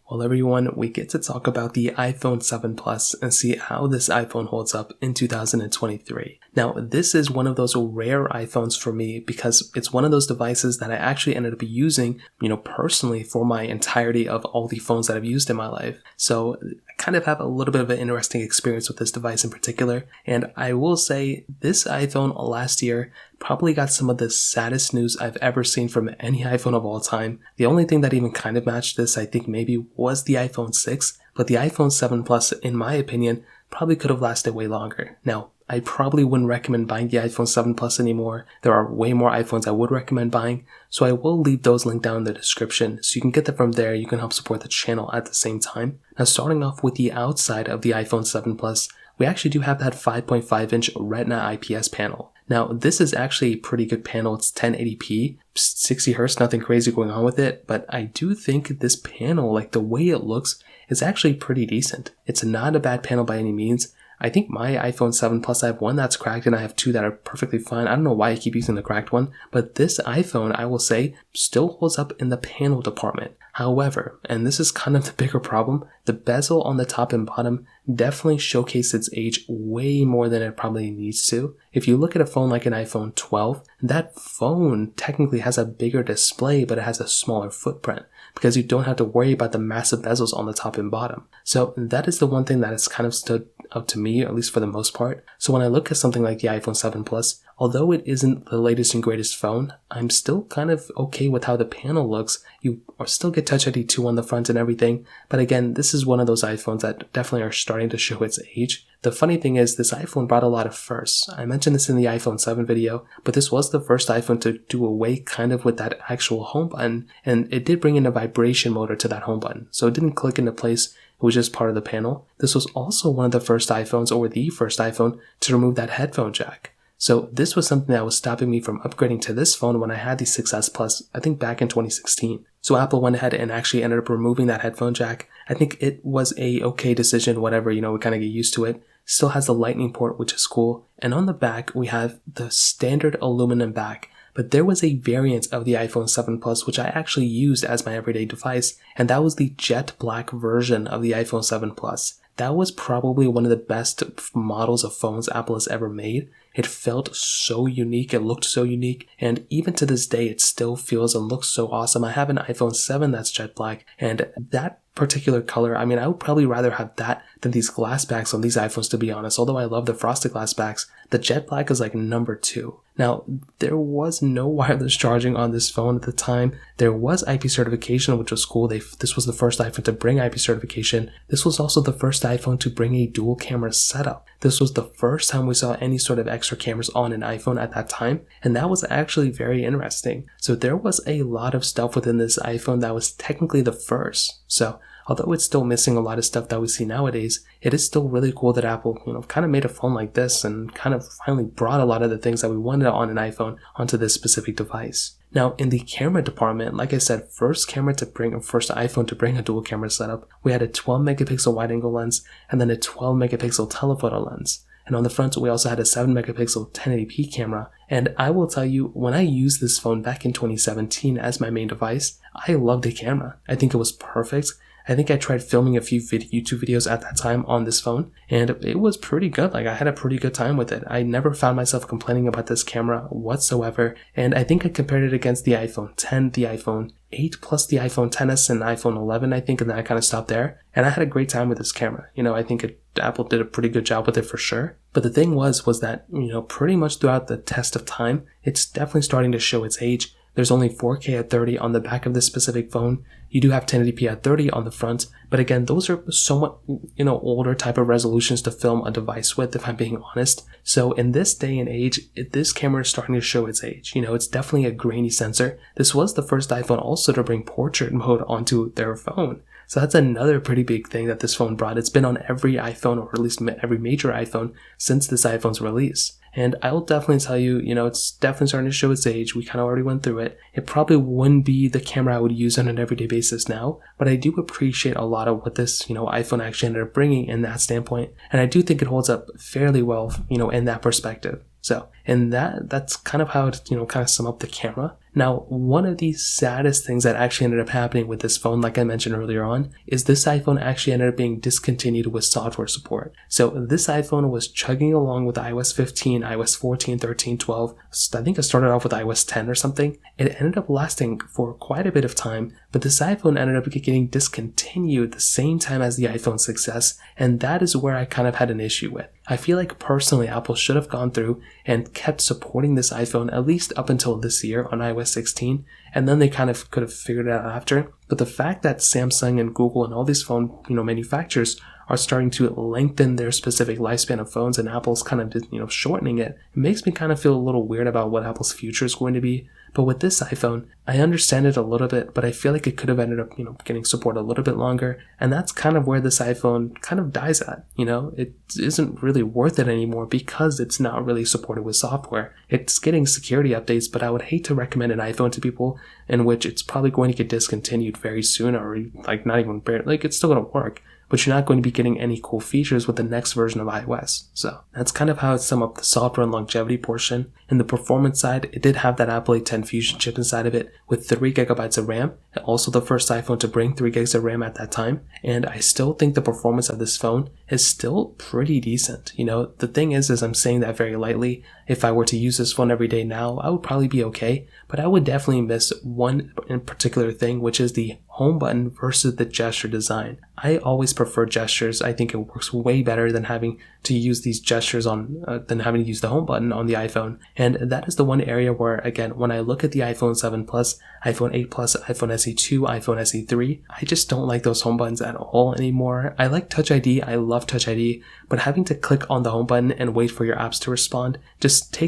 Well, everyone, we get to talk about the iPhone 7 Plus and see how this iPhone holds up in 2023. Now, this is one of those rare iPhones for me because it's one of those devices that I actually ended up using, personally for my entirety of all the phones that I've used in my life. So I kind of have a little bit of an interesting experience with this device in particular. And I will say this iPhone last year probably got some of the saddest news I've ever seen from any iPhone of all time. The only thing that even kind of matched this, I think maybe was the iPhone 6, but the iPhone 7 Plus, in my opinion, probably could have lasted way longer. Now, I probably wouldn't recommend buying the iPhone 7 Plus anymore. There are way more iPhones I would recommend buying, so I will leave those linked down in the description so you can get them from there. You can help support the channel at the same time. Now, starting off with the outside of the iPhone 7 Plus, we actually do have that 5.5-inch Retina IPS panel. Now, this is actually a pretty good panel. It's 1080p, 60 Hz, nothing crazy going on with it, but I do think this panel, like the way it looks, is actually pretty decent. It's not a bad panel by any means. I think my iPhone 7 Plus, I have one that's cracked and I have two that are perfectly fine. I don't know why I keep using the cracked one, but this iPhone, I will say, still holds up in the panel department. However, and this is kind of the bigger problem, the bezel on the top and bottom definitely showcase its age way more than it probably needs to. If you look at a phone like an iPhone 12, that phone technically has a bigger display, but it has a smaller footprint because you don't have to worry about the massive bezels on the top and bottom. So that is the one thing that has kind of stood out to me, at least for the most part. So when I look at something like the iPhone 7 Plus, although it isn't the latest and greatest phone, I'm still kind of okay with how the panel looks. You still get Touch ID 2 on the front and everything, but again, this is one of those iPhones that definitely are starting to show its age. The funny thing is, this iPhone brought a lot of firsts. I mentioned this in the iPhone 7 video, but this was the first iPhone to do away kind of with that actual home button, and it did bring in a vibration motor to that home button, so it didn't click into place. It was just part of the panel. This was also one of the first iPhones, or the first iPhone, to remove that headphone jack. So this was something that was stopping me from upgrading to this phone when I had the 6S Plus, I think back in 2016. So Apple went ahead and actually ended up removing that headphone jack. I think it was a okay decision, whatever, we kind of get used to it. Still has the lightning port, which is cool. And on the back, we have the standard aluminum back. But there was a variant of the iPhone 7 Plus which I actually used as my everyday device, and that was the jet black version of the iPhone 7 Plus. That was probably one of the best models of phones Apple has ever made. It felt so unique, it looked so unique, and even to this day it still feels and looks so awesome. I have an iPhone 7 that's jet black, and that particular color, I would probably rather have that than these glass backs on these iPhones, to be honest. Although I love the frosted glass backs, the jet black is like number 2. Now, there was no wireless charging on this phone at the time. There was IP certification, which was cool. This was the first iPhone to bring IP certification. This was also the first iPhone to bring a dual camera setup. This was the first time we saw any sort of extra cameras on an iPhone at that time, and that was actually very interesting. So there was a lot of stuff within this iPhone that was technically the first. So although it's still missing a lot of stuff that we see nowadays, it is still really cool that Apple, kind of made a phone like this and kind of finally brought a lot of the things that we wanted on an iPhone onto this specific device. Now, in the camera department, like I said, first iPhone to bring a dual camera setup, we had a 12 megapixel wide angle lens and then a 12 megapixel telephoto lens. And on the front, we also had a 7 megapixel 1080p camera. And I will tell you, when I used this phone back in 2017 as my main device, I loved the camera. I think it was perfect. I think I tried filming a few YouTube videos at that time on this phone, and it was pretty good. Like, I had a pretty good time with it. I never found myself complaining about this camera whatsoever, and I think I compared it against the iPhone 10, the iPhone 8 plus the iPhone XS and iPhone 11, I think, and then I kind of stopped there, and I had a great time with this camera. I think Apple did a pretty good job with it for sure. But the thing was that, pretty much throughout the test of time, it's definitely starting to show its age. There's only 4K at 30 on the back of this specific phone. You do have 1080p at 30 on the front, but again, those are somewhat, older type of resolutions to film a device with, if I'm being honest. So in this day and age, this camera is starting to show its age. It's definitely a grainy sensor. This was the first iPhone also to bring portrait mode onto their phone. So that's another pretty big thing that this phone brought. It's been on every iPhone, or at least every major iPhone, since this iPhone's release. And I'll definitely tell you, it's definitely starting to show its age. We kind of already went through it. It probably wouldn't be the camera I would use on an everyday basis now, but I do appreciate a lot of what this, iPhone actually ended up bringing in that standpoint. And I do think it holds up fairly well, in that perspective. So, and that's kind of how to, kind of sum up the camera. Now, one of the saddest things that actually ended up happening with this phone, like I mentioned earlier on, is this iPhone actually ended up being discontinued with software support. So this iPhone was chugging along with iOS 15, iOS 14, 13, 12. I think it started off with iOS 10 or something. It ended up lasting for quite a bit of time, but this iPhone ended up getting discontinued the same time as the iPhone 6s, and that is where I kind of had an issue with. I feel like personally Apple should have gone through and kept supporting this iPhone at least up until this year on iOS 16, and then they kind of could have figured it out after. But the fact that Samsung and Google and all these phone manufacturers are starting to lengthen their specific lifespan of phones, and Apple's kind of shortening it, it makes me kind of feel a little weird about what Apple's future is going to be. But with this iPhone, I understand it a little bit, but I feel like it could have ended up, getting support a little bit longer. And that's kind of where this iPhone kind of dies at. It isn't really worth it anymore because it's not really supported with software. It's getting security updates, but I would hate to recommend an iPhone to people in which it's probably going to get discontinued very soon, or not even barely, it's still going to work, but you're not going to be getting any cool features with the next version of iOS. So that's kind of how I sum up the software and longevity portion. In the performance side, it did have that Apple A10 Fusion chip inside of it with 3GB of RAM, also the first iPhone to bring 3GB of RAM at that time, and I still think the performance of this phone is still pretty decent. The thing is I'm saying that very lightly. If I were to use this phone every day now, I would probably be okay, but I would definitely miss one in particular thing, which is the home button versus the gesture design. I always prefer gestures. I think it works way better than having to use these gestures than having to use the home button on the iPhone. And that is the one area where, again, when I look at the iPhone 7 Plus, iPhone 8 Plus, iPhone SE2, iPhone SE3, I just don't like those home buttons at all anymore. I like Touch ID. I love Touch ID, but having to click on the home button and wait for your apps to respond just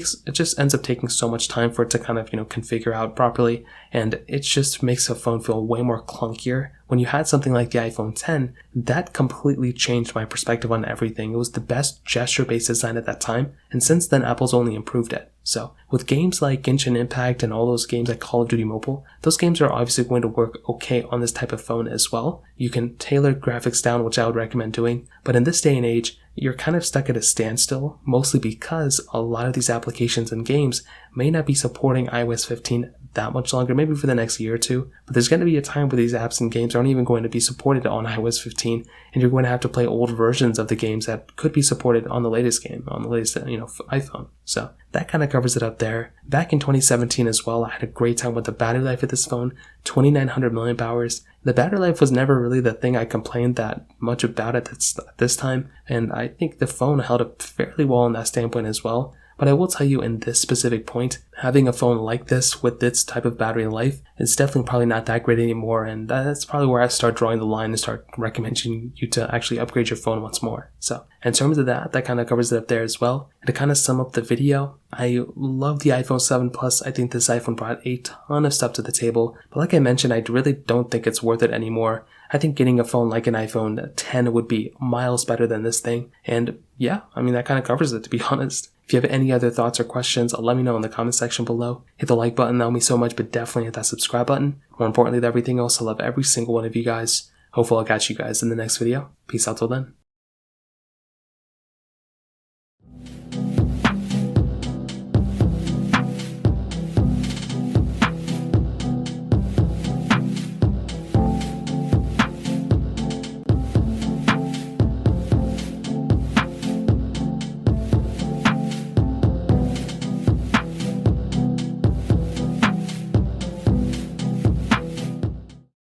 ends up taking so much time for it to kind of, configure out properly. And it just makes a phone feel way more clunkier. When you had something like the iPhone 10, that completely changed my perspective on everything. It was the best gesture-based design at that time, and since then Apple's only improved it. So with games like Genshin Impact and all those games like Call of Duty Mobile, those games are obviously going to work okay on this type of phone as well. You can tailor graphics down, which I would recommend doing, but in this day and age, you're kind of stuck at a standstill, mostly because a lot of these applications and games may not be supporting iOS 15 that much longer, maybe for the next year or two, but there's going to be a time where these apps and games aren't even going to be supported on iOS 15, and you're going to have to play old versions of the games that could be supported on the latest game, on the latest, iPhone. So that kind of covers it up there. Back in 2017 as well, I had a great time with the battery life of this phone, 2,900 milliamp-hours. The battery life was never really the thing I complained that much about at this time, and I think the phone held up fairly well in that standpoint as well. But I will tell you, in this specific point, having a phone like this with this type of battery life is definitely probably not that great anymore, and that's probably where I start drawing the line and start recommending you to actually upgrade your phone once more. So in terms of that kind of covers it up there as well. And to kind of sum up the video, I love the iPhone 7 Plus. I think this iPhone brought a ton of stuff to the table, but like I mentioned, I really don't think it's worth it anymore. I think getting a phone like an iPhone 10 would be miles better than this thing, and yeah, that kind of covers it, to be honest. If you have any other thoughts or questions, let me know in the comment section below. Hit the like button, that would mean so much, but definitely hit that subscribe button. More importantly than everything else, I love every single one of you guys. Hopefully I'll catch you guys in the next video. Peace out till then.